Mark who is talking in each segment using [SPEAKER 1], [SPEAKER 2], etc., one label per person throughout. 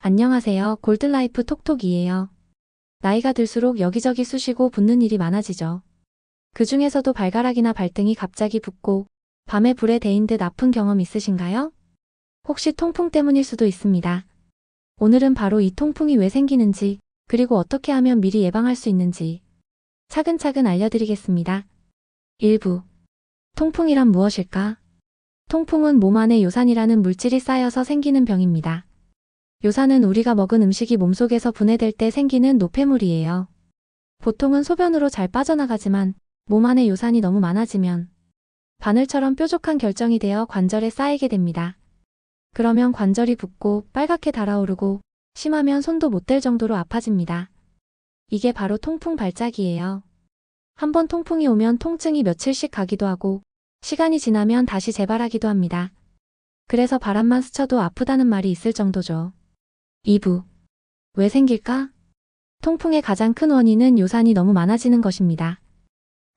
[SPEAKER 1] 안녕하세요. 골든라이프 톡톡이에요. 나이가 들수록 여기저기 쑤시고 붓는 일이 많아지죠. 그 중에서도 발가락이나 발등이 갑자기 붓고 밤에 불에 데인 듯 아픈 경험 있으신가요? 혹시 통풍 때문일 수도 있습니다. 오늘은 바로 이 통풍이 왜 생기는지, 그리고 어떻게 하면 미리 예방할 수 있는지 차근차근 알려드리겠습니다. 1부. 통풍이란 무엇일까? 통풍은 몸 안에 요산이라는 물질이 쌓여서 생기는 병입니다. 요산은 우리가 먹은 음식이 몸속에서 분해될 때 생기는 노폐물이에요. 보통은 소변으로 잘 빠져나가지만 몸 안에 요산이 너무 많아지면 바늘처럼 뾰족한 결정이 되어 관절에 쌓이게 됩니다. 그러면 관절이 붓고 빨갛게 달아오르고 심하면 손도 못 댈 정도로 아파집니다. 이게 바로 통풍 발작이에요. 한번 통풍이 오면 통증이 며칠씩 가기도 하고 시간이 지나면 다시 재발하기도 합니다. 그래서 바람만 스쳐도 아프다는 말이 있을 정도죠. 2부. 왜 생길까? 통풍의 가장 큰 원인은 요산이 너무 많아지는 것입니다.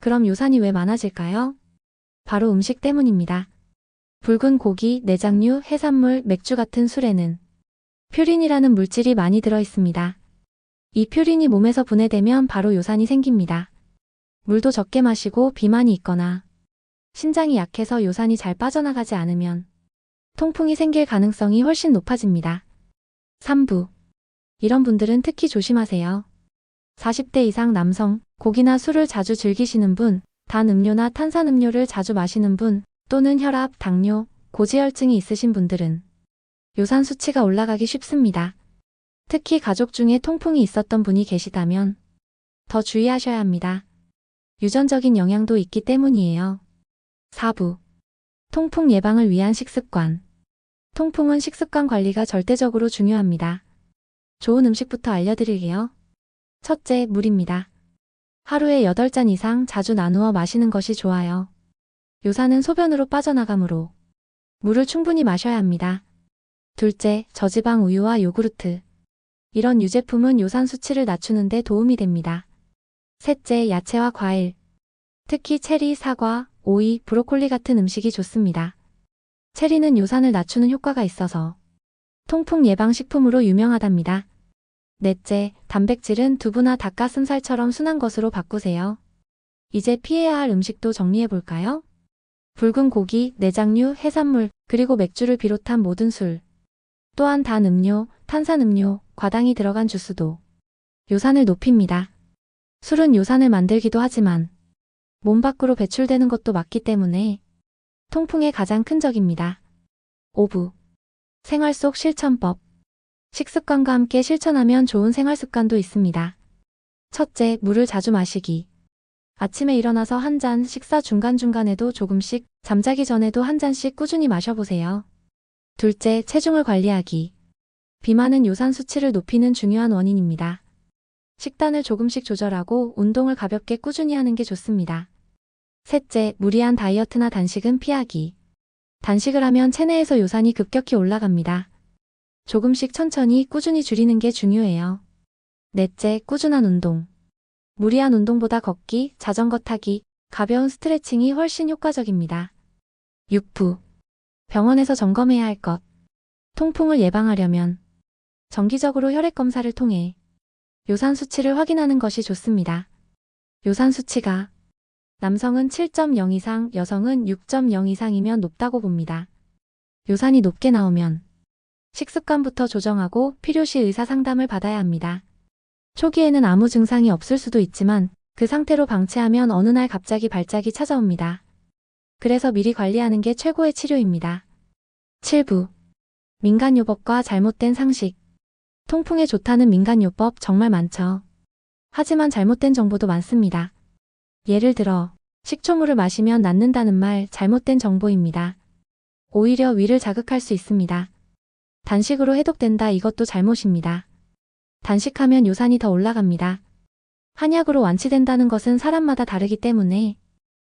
[SPEAKER 1] 그럼 요산이 왜 많아질까요? 바로 음식 때문입니다. 붉은 고기, 내장류, 해산물, 맥주 같은 술에는 퓨린이라는 물질이 많이 들어 있습니다. 이 퓨린이 몸에서 분해되면 바로 요산이 생깁니다. 물도 적게 마시고 비만이 있거나 신장이 약해서 요산이 잘 빠져나가지 않으면 통풍이 생길 가능성이 훨씬 높아집니다. 3부. 이런 분들은 특히 조심하세요. 40대 이상 남성, 고기나 술을 자주 즐기시는 분, 단 음료나 탄산음료를 자주 마시는 분, 또는 혈압, 당뇨, 고지혈증이 있으신 분들은 요산 수치가 올라가기 쉽습니다. 특히 가족 중에 통풍이 있었던 분이 계시다면 더 주의하셔야 합니다. 유전적인 영향도 있기 때문이에요. 4부. 통풍 예방을 위한 식습관. 통풍은 식습관 관리가 절대적으로 중요합니다. 좋은 음식부터 알려드릴게요. 첫째, 물입니다. 하루에 8잔 이상 자주 나누어 마시는 것이 좋아요. 요산은 소변으로 빠져나가므로 물을 충분히 마셔야 합니다. 둘째, 저지방 우유와 요구르트. 이런 유제품은 요산 수치를 낮추는 데 도움이 됩니다. 셋째, 야채와 과일. 특히 체리, 사과, 오이, 브로콜리 같은 음식이 좋습니다. 체리는 요산을 낮추는 효과가 있어서 통풍 예방 식품으로 유명하답니다. 넷째, 단백질은 두부나 닭가슴살처럼 순한 것으로 바꾸세요. 이제 피해야 할 음식도 정리해볼까요? 붉은 고기, 내장류, 해산물, 그리고 맥주를 비롯한 모든 술. 또한 단 음료, 탄산음료, 과당이 들어간 주스도 요산을 높입니다. 술은 요산을 만들기도 하지만 몸 밖으로 배출되는 것도 맞기 때문에 통풍의 가장 큰 적입니다. 5부. 생활 속 실천법. 식습관과 함께 실천하면 좋은 생활 습관도 있습니다. 첫째, 물을 자주 마시기. 아침에 일어나서 한 잔, 식사 중간중간에도 조금씩, 잠자기 전에도 한 잔씩 꾸준히 마셔보세요. 둘째, 체중을 관리하기. 비만은 요산 수치를 높이는 중요한 원인입니다. 식단을 조금씩 조절하고 운동을 가볍게 꾸준히 하는 게 좋습니다. 셋째, 무리한 다이어트나 단식은 피하기. 단식을 하면 체내에서 요산이 급격히 올라갑니다. 조금씩 천천히 꾸준히 줄이는 게 중요해요. 넷째, 꾸준한 운동. 무리한 운동보다 걷기, 자전거 타기, 가벼운 스트레칭이 훨씬 효과적입니다. 6부. 병원에서 점검해야 할 것. 통풍을 예방하려면 정기적으로 혈액 검사를 통해 요산 수치를 확인하는 것이 좋습니다. 요산 수치가 남성은 7.0 이상, 여성은 6.0 이상이면 높다고 봅니다. 요산이 높게 나오면 식습관부터 조정하고 필요시 의사 상담을 받아야 합니다. 초기에는 아무 증상이 없을 수도 있지만 그 상태로 방치하면 어느 날 갑자기 발작이 찾아옵니다. 그래서 미리 관리하는 게 최고의 치료입니다. 7부. 민간요법과 잘못된 상식. 통풍에 좋다는 민간요법 정말 많죠. 하지만 잘못된 정보도 많습니다. 예를 들어 식초물을 마시면 낫는다는 말 잘못된 정보입니다. 오히려 위를 자극할 수 있습니다. 단식으로 해독된다 이것도 잘못입니다. 단식하면 요산이 더 올라갑니다. 한약으로 완치된다는 것은 사람마다 다르기 때문에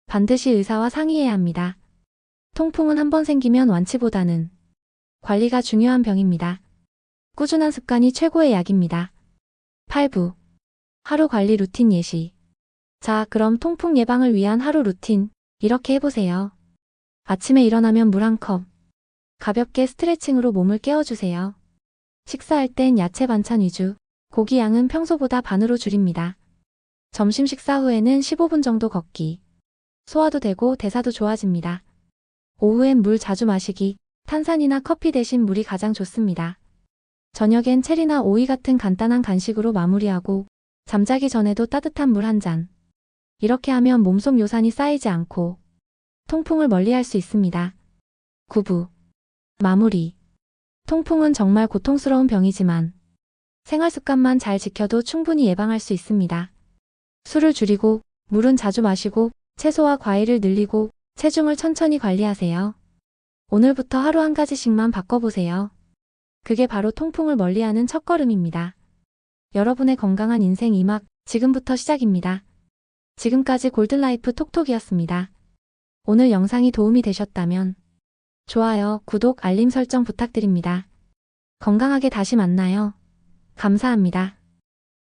[SPEAKER 1] 반드시 의사와 상의해야 합니다. 통풍은 한번 생기면 완치보다는 관리가 중요한 병입니다. 꾸준한 습관이 최고의 약입니다. 8부. 하루 관리 루틴 예시. 자, 그럼 통풍 예방을 위한 하루 루틴 이렇게 해보세요. 아침에 일어나면 물 한 컵. 가볍게 스트레칭으로 몸을 깨워주세요. 식사할 땐 야채 반찬 위주, 고기 양은 평소보다 반으로 줄입니다. 점심 식사 후에는 15분 정도 걷기. 소화도 되고 대사도 좋아집니다. 오후엔 물 자주 마시기, 탄산이나 커피 대신 물이 가장 좋습니다. 저녁엔 체리나 오이 같은 간단한 간식으로 마무리하고 잠자기 전에도 따뜻한 물 한 잔. 이렇게 하면 몸속 요산이 쌓이지 않고 통풍을 멀리할 수 있습니다. 9부. 마무리. 통풍은 정말 고통스러운 병이지만 생활 습관만 잘 지켜도 충분히 예방할 수 있습니다. 술을 줄이고 물은 자주 마시고 채소와 과일을 늘리고 체중을 천천히 관리하세요. 오늘부터 하루 한 가지씩만 바꿔보세요. 그게 바로 통풍을 멀리하는 첫걸음입니다. 여러분의 건강한 인생 2막 지금부터 시작입니다. 지금까지 골든라이프 톡톡이었습니다. 오늘 영상이 도움이 되셨다면 좋아요, 구독, 알림 설정 부탁드립니다. 건강하게 다시 만나요. 감사합니다.